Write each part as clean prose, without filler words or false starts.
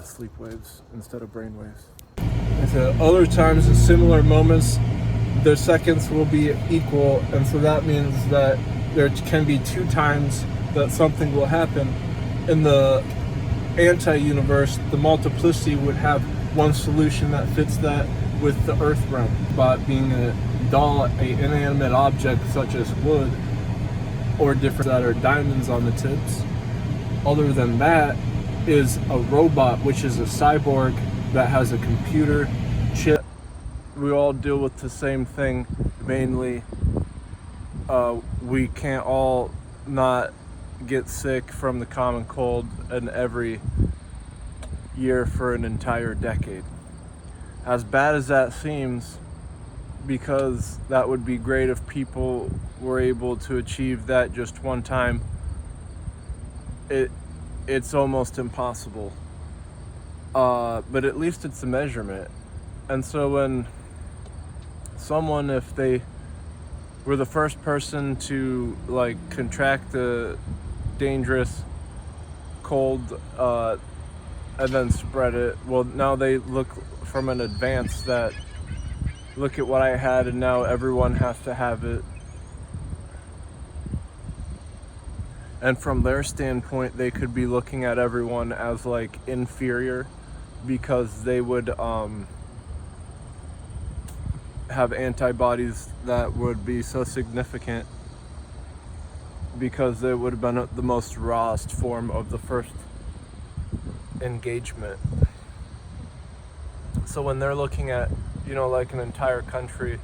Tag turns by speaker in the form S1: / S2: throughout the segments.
S1: sleep waves instead of brain waves. And so other times in similar moments, the seconds will be equal, and so that means that there can be 2 times that something will happen. In the anti-universe, the multiplicity would have one solution that fits that with the earth realm, but being a dull, an inanimate object such as wood or different that are diamonds on the tips. Other than that is a robot, which is a cyborg that has a computer chip. We all deal with the same thing, mainly. We can't all not get sick from the common cold in every year for an entire decade. As bad as that seems, because that would be great if people were able to achieve that just one time, it's almost impossible. But at least it's a measurement. And so when someone, if they were the first person to like contract the dangerous cold and then spread it, well, now they look from an advance that look at what I had and now everyone has to have it. And from their standpoint, they could be looking at everyone as like inferior because they would have antibodies that would be so significant because it would have been the most rawest form of the first engagement. So when they're looking at, like an entire country,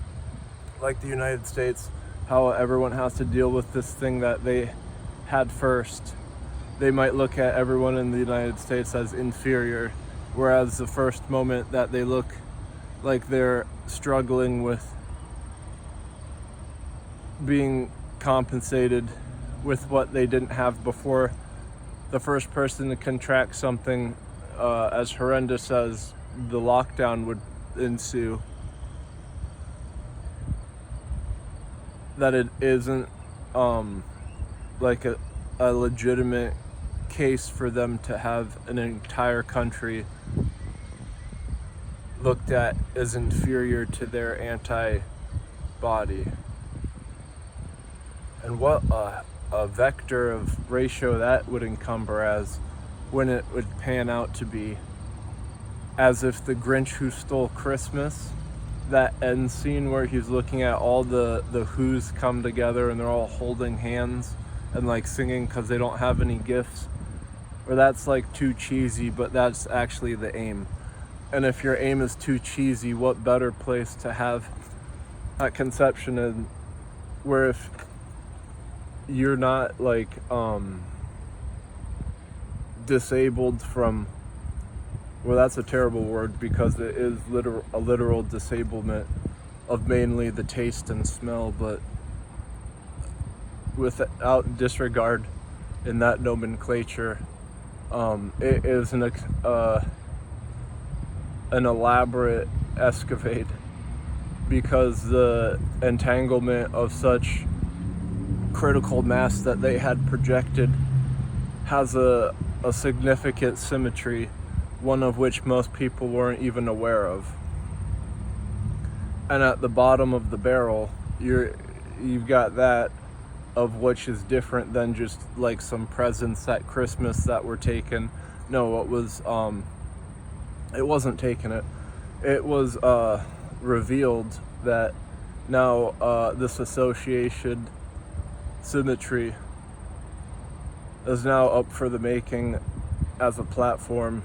S1: like the United States, how everyone has to deal with this thing that they had first, they might look at everyone in the United States as inferior, whereas the first moment that they look like they're struggling with being compensated with what they didn't have before, the first person to contract something as horrendous as the lockdown would ensue, that it isn't like a legitimate case for them to have an entire country looked at as inferior to their antibody. And what a vector of ratio that would encumber as when it would pan out to be, as if the Grinch Who Stole Christmas, that end scene where he's looking at all the Who's come together and they're all holding hands and like singing because they don't have any gifts, or that's like too cheesy, but that's actually the aim. And if your aim is too cheesy, what better place to have that conception in, where if you're not like disabled from, well, that's a terrible word because it is a literal disablement of mainly the taste and smell, but without disregard in that nomenclature, it is an elaborate escapade, because the entanglement of such critical mass that they had projected has a significant symmetry, one of which most people weren't even aware of. And at the bottom of the barrel, you've got that, of which is different than just like some presents at Christmas that were taken. No, it wasn't taken. It was revealed that now this association symmetry is now up for the making as a platform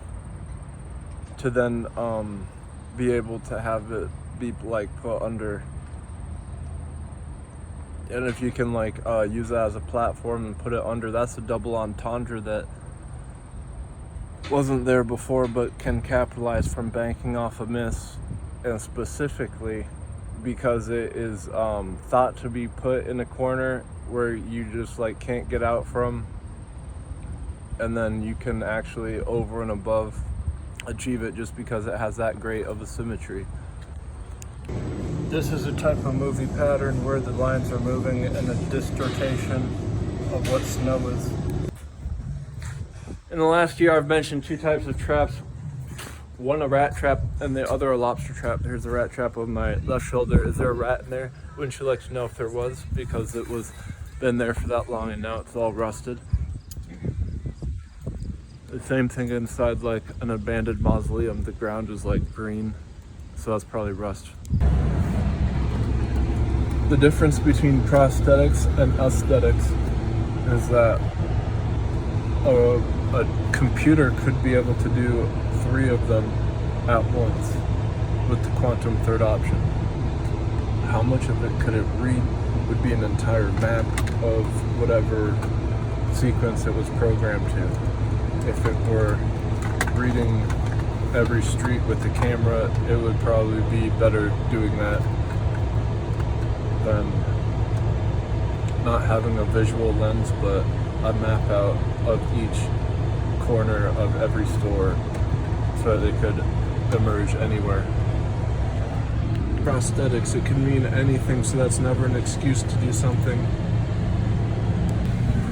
S1: to then be able to have it be like put under. And if you can like use that as a platform and put it under, that's a double entendre that wasn't there before but can capitalize from banking off a miss, and specifically because it is thought to be put in a corner where you just like can't get out from, and then you can actually over and above achieve it just because it has that great of a symmetry. This is a type of movie pattern where the lines are moving in a distortion of what snow is. In the last year, I've mentioned 2 types of traps. One a rat trap and the other a lobster trap. Here's a rat trap on my left shoulder. Is there a rat in there? Wouldn't you like to know if there was? Because it was been there for that long and now it's all rusted. The same thing inside like an abandoned mausoleum. The ground is like green, so that's probably rust. The difference between prosthetics and aesthetics is that a computer could be able to do 3 of them at once with the quantum third option. How much of it could it read would be an entire map of whatever sequence it was programmed to. If it were reading every street with the camera, it would probably be better doing that than not having a visual lens, but a map out of each corner of every store so that they could emerge anywhere. Prosthetics, it can mean anything, so that's never an excuse to do something.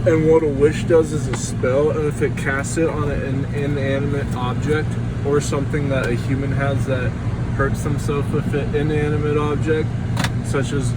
S1: And what a wish does is a spell, and if it casts it on an inanimate object or something that a human has that hurts themselves with an inanimate object, such as